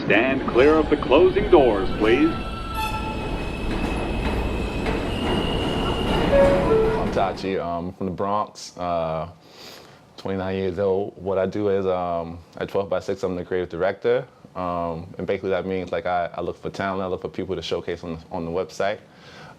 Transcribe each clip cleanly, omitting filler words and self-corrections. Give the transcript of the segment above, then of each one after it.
Stand clear of the closing doors, please. I'm Tahchee, from the Bronx, 29 years old. What I do is at 12x6, I'm the creative director. And basically that means like I look for talent, I look for people to showcase on the website.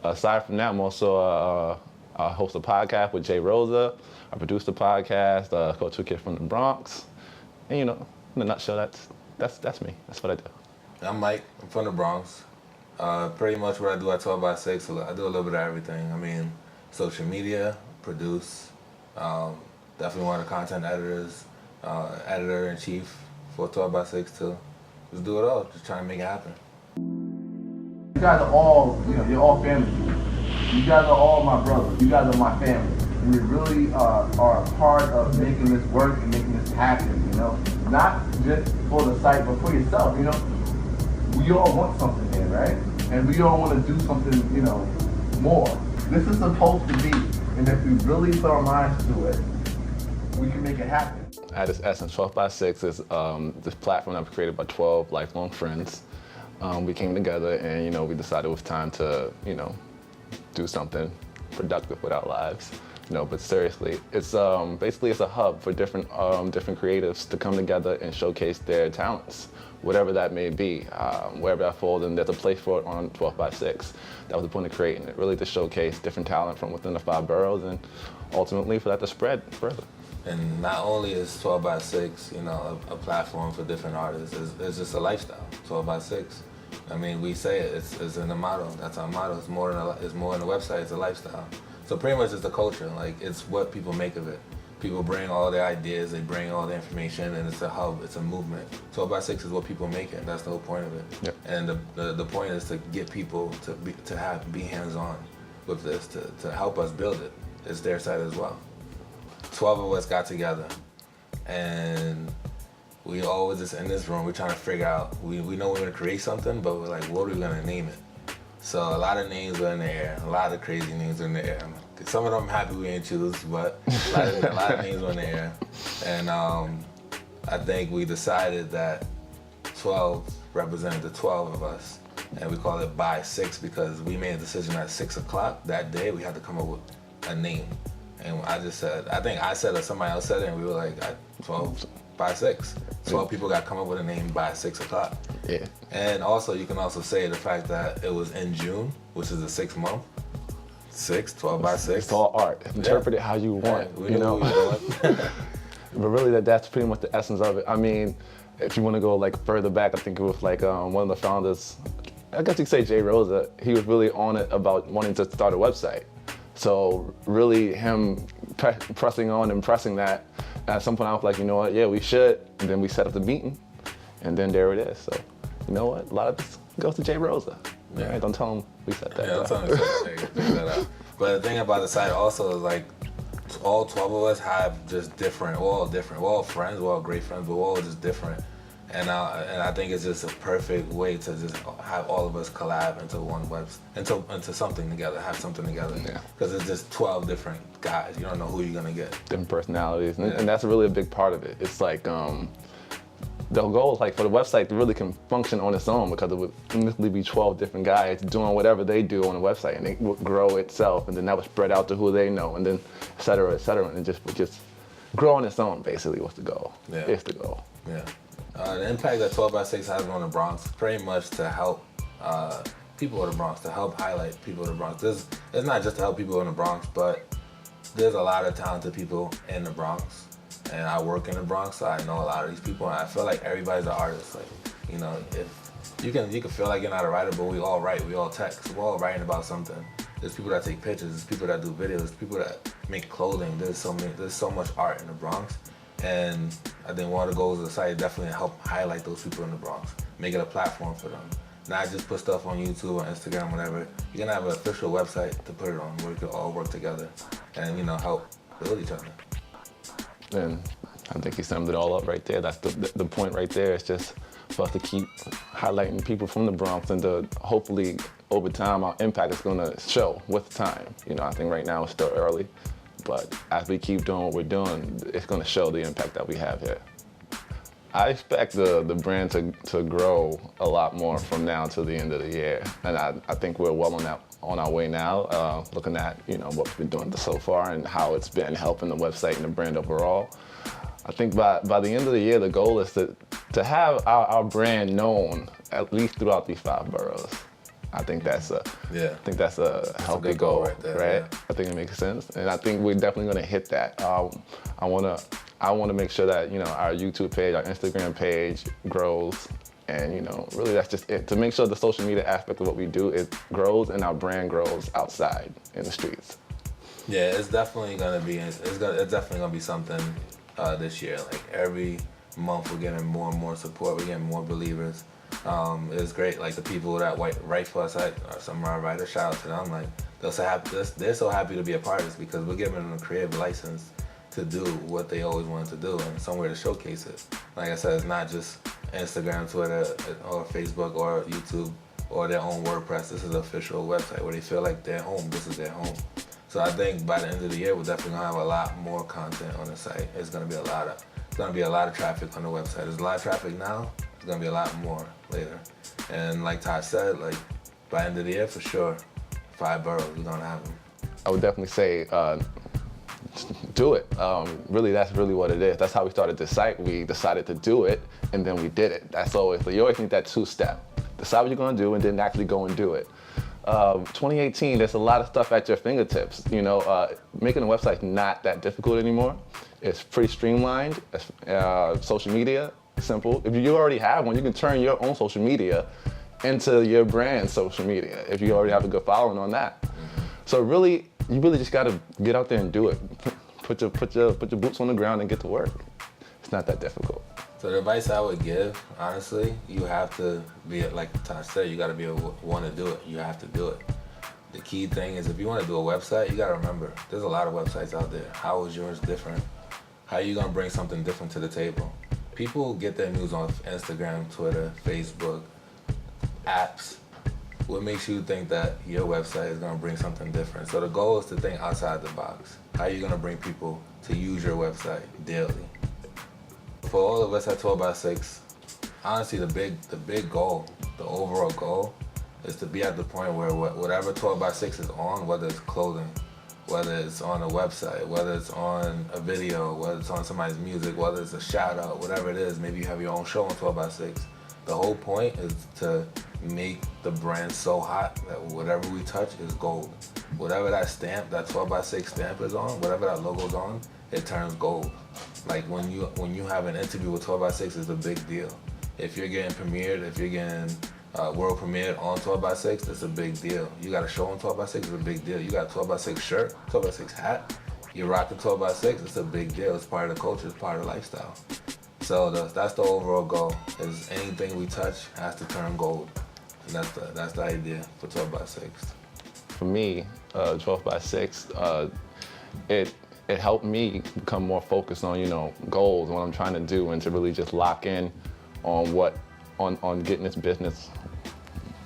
Aside from that, I'm also I host a podcast with Jay Rosa. I produce the podcast, Coach Kid from the Bronx. And you know, in a nutshell, that's me. That's what I do. I'm Mike. I'm from the Bronx. Pretty much what I do at 12x6, so I do a little bit of everything. I mean, social media, produce, definitely one of the content editors, editor-in-chief for 12x6 too. Just do it all, just trying to make it happen. You guys are all, you're all family. You guys are all my brothers. You guys are my family. And you really are a part of making this work and making this happen, Not just for the site, but for yourself, We all want something here, right? And we all want to do something, more. This is supposed to be, and if we really put our minds to it, we can make it happen. At its essence, 12x6 is this platform that was created by 12 lifelong friends. We came together and, we decided it was time to, do something productive with our lives. But seriously, it's basically it's a hub for different creatives to come together and showcase their talents, whatever that may be, wherever that falls, and there's a place for it on 12x6. That was the point of creating it, really to showcase different talent from within the 5 boroughs and ultimately for that to spread further. And not only is 12x6, a platform for different artists, it's just a lifestyle, 12x6. I mean, we say it, it's in the motto, that's our motto, it's more than the website, it's a lifestyle. So pretty much it's the culture, like it's what people make of it. People bring all their ideas, they bring all the information, and it's a hub, it's a movement. 12x6 is what people make it, that's the whole point of it. Yep. And the point is to get people to be hands-on with this, to help us build it. It's their side as well. 12 of us got together, and we always just in this room, we're trying to figure out, we know we're gonna create something, but we're like, what are we gonna name it? So a lot of names were in the air, a lot of crazy names were in the air. Some of them I'm happy we didn't choose, but a lot of names were in the air. And I think we decided that 12 represented the 12 of us, and we call it by 6 because we made a decision at 6 o'clock that day, we had to come up with a name. And I think I said it or somebody else said it, and we were like, 12 by 6. 12 people got to come up with a name by 6 o'clock. Yeah. And also, you can also say the fact that it was in June, which is the 6th month. 12 by 6. It's all art. Interpret it how you want, Yeah, But really, that's pretty much the essence of it. I mean, if you want to go like further back, I think it was like one of the founders, I guess you could say Jay Rosa, he was really on it about wanting to start a website. So really him pressing on and pressing that, at some point I was like, you know what, yeah, we should. And then we set up the meeting, and then there it is. So, you know what, a lot of this goes to Jay Rosa. Yeah. Right? Don't tell him we said that. Yeah, don't tell him we said that. But the thing about the site also is like, all 12 of us have just different, we're all friends, we're all great friends, but we're all just different. And I think it's just a perfect way to just have all of us collab into one into something together, have something together. Yeah. Because it's just 12 different guys. You don't know who you're gonna get. Different personalities, and that's really a big part of it. It's like the goal is like for the website to really can function on its own because it would initially be 12 different guys doing whatever they do on the website, and it would grow itself, and then that would spread out to who they know, and then et cetera, and it just grow on its own. Basically, what's the goal? Yeah. It's the goal. Yeah. The impact that 12x6 has on the Bronx is pretty much to help people in the Bronx, to help highlight people in the Bronx. It's not just to help people in the Bronx, but there's a lot of talented people in the Bronx. And I work in the Bronx, so I know a lot of these people, and I feel like everybody's an artist. Like, if you can feel like you're not a writer, but we all write, we all text, we're all writing about something. There's people that take pictures, there's people that do videos, there's people that make clothing. There's so much art in the Bronx. And I think one of the goals of the site is definitely to help highlight those people in the Bronx, make it a platform for them. Not just put stuff on YouTube or Instagram, whatever. You can have an official website to put it on where we can all work together and, help build each other. And I think he summed it all up right there. That's the point right there. It's just for us to keep highlighting people from the Bronx, and to hopefully over time our impact is going to show with time. I think right now it's still early, but as we keep doing what we're doing, it's going to show the impact that we have here. I expect the brand to grow a lot more from now to the end of the year, and I think we're well on our way now. Looking at what we've been doing so far and how it's been helping the website and the brand overall. I think by the end of the year, the goal is to have our brand known at least throughout these 5 boroughs. I think that's a healthy good goal right there, right? yeah. I think it makes sense, and I think we're definitely going to hit that. I want to make sure that our YouTube page, our Instagram page grows, and really that's just it. To make sure the social media aspect of what we do grows and our brand grows outside in the streets. Yeah, it's definitely gonna be something this year. Like every month, we're getting more and more support. We're getting more believers. It's great. Like the people that write for us, some of our writers, shout out to them. Like they're so happy to be a part of this because we're giving them a creative license to do what they always wanted to do and somewhere to showcase it. Like I said, it's not just Instagram, Twitter, or Facebook, or YouTube, or their own WordPress. This is an official website where they feel like they're home. This is their home. So I think by the end of the year, we're definitely gonna have a lot more content on the site. It's gonna be a lot of traffic on the website. There's a lot of traffic now. There's gonna be a lot more later. And like Todd said, like by the end of the year, for sure, 5 boroughs, we're gonna have them. I would definitely say do it. Really, that's really what it is. That's how we started this site. We decided to do it, and then we did it. That's always, you always need that 2-step. Decide what you're gonna do, and then actually go and do it. 2018, there's a lot of stuff at your fingertips. Making a website's not that difficult anymore. It's pretty streamlined. Social media, simple. If you already have one, you can turn your own social media into your brand's social media if you already have a good following on that. So really, you really just gotta get out there and do it. Put your boots on the ground and get to work. It's not that difficult. So the advice I would give, honestly, you have to be, like Tahchee said, you gotta want to do it. You have to do it. The key thing is if you want to do a website, you gotta remember, there's a lot of websites out there. How is yours different? How are you gonna bring something different to the table? People get their news on Instagram, Twitter, Facebook, apps. What makes you think that your website is gonna bring something different? So the goal is to think outside the box. How are you gonna bring people to use your website daily? For all of us at 12x6, honestly, the big goal, the overall goal, is to be at the point where whatever 12x6 is on, whether it's clothing, whether it's on a website, whether it's on a video, whether it's on somebody's music, whether it's a shout out, whatever it is, maybe you have your own show on 12x6. The whole point is to make the brand so hot that whatever we touch is gold. Whatever that stamp, that 12x6 stamp is on, whatever that logo's on, it turns gold. Like when you have an interview with 12x6, it's a big deal. If you're getting premiered, if you're getting world premiered on 12x6, it's a big deal. You got a show on 12x6, it's a big deal. You got a 12x6 shirt, 12x6 hat, you're rocking 12x6, it's a big deal. It's part of the culture, it's part of the lifestyle. So that's the overall goal, is anything we touch has to turn gold. And that's the idea for 12x6. For me, 12x6, it helped me become more focused on goals and what I'm trying to do, and to really just lock in on getting this business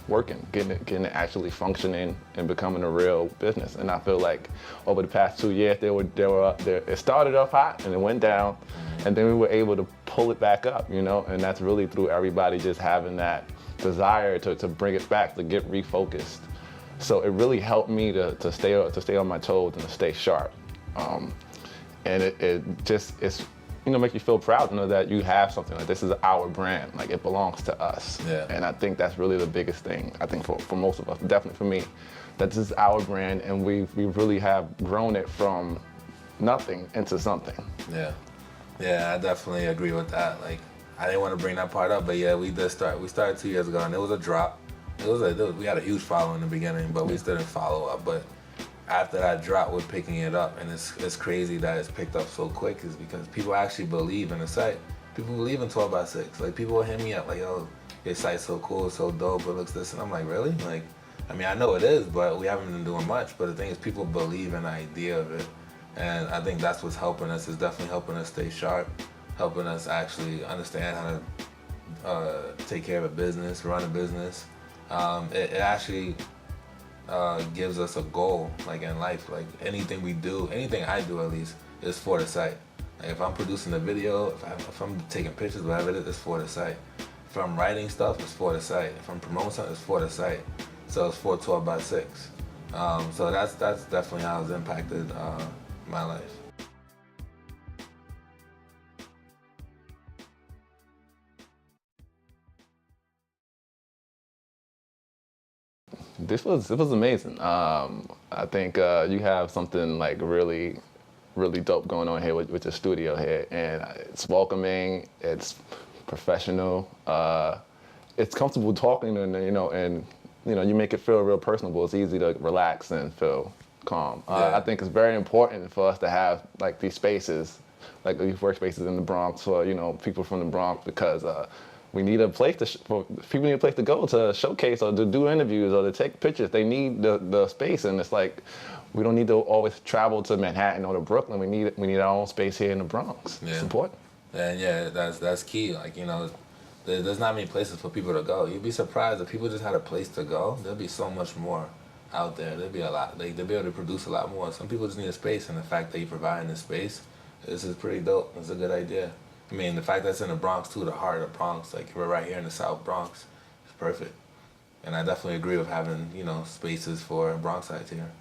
working, getting it actually functioning and becoming a real business. And I feel like over the past 2 years, it started off hot and it went down, and then we were able to pull it back up, and that's really through everybody just having that desire to bring it back, to get refocused. So it really helped me to stay on my toes and to stay sharp. And it's make you feel proud to know that you have something like this is our brand, like it belongs to us. Yeah. And I think that's really the biggest thing, I think for most of us, definitely for me, that this is our brand, and we really have grown it from nothing into something. Yeah, I definitely agree with that. Like, I didn't want to bring that part up, but yeah, we started 2 years ago, and it was a drop. We had a huge following in the beginning, but we still didn't follow up. But after that drop, we're picking it up, and it's crazy that it's picked up so quick, is because people actually believe in the site. People believe in 12x6. Like, people will hit me up like, yo, your site's so cool, it's so dope, it looks this, and I'm like, really? Like, I mean, I know it is, but we haven't been doing much. But the thing is, people believe in the idea of it, and I think that's what's helping us. It's definitely helping us stay sharp, helping us actually understand how to take care of a business, run a business. It actually gives us a goal, like in life. Like anything we do, anything I do at least, is for the site. Like if I'm producing a video, if I'm taking pictures, whatever it is, it's for the site. If I'm writing stuff, it's for the site. If I'm promoting something, it's for the site. So it's for 12 by 6. So that's definitely how it's impacted my life. This was amazing. I think you have something like really dope going on here with your studio here, and it's welcoming, it's professional, it's comfortable talking, and you make it feel real personable. It's easy to relax and feel calm. Yeah. I think it's very important for us to have like these spaces, like these workspaces in the Bronx for people from the Bronx, because we need a place people need a place to go to showcase or to do interviews or to take pictures. They need the space, and it's like we don't need to always travel to Manhattan or to Brooklyn. We need our own space here in the Bronx. Yeah. It's important. And yeah, that's key. Like there's not many places for people to go. You'd be surprised if people just had a place to go. There'd be so much more out there. There'd be a lot. They'd be able to produce a lot more. Some people just need a space, and the fact that you're providing this space, this is pretty dope. It's a good idea. I mean, the fact that it's in the Bronx too, the heart of the Bronx, like we're right here in the South Bronx, it's perfect. And I definitely agree with having, spaces for Bronxites here.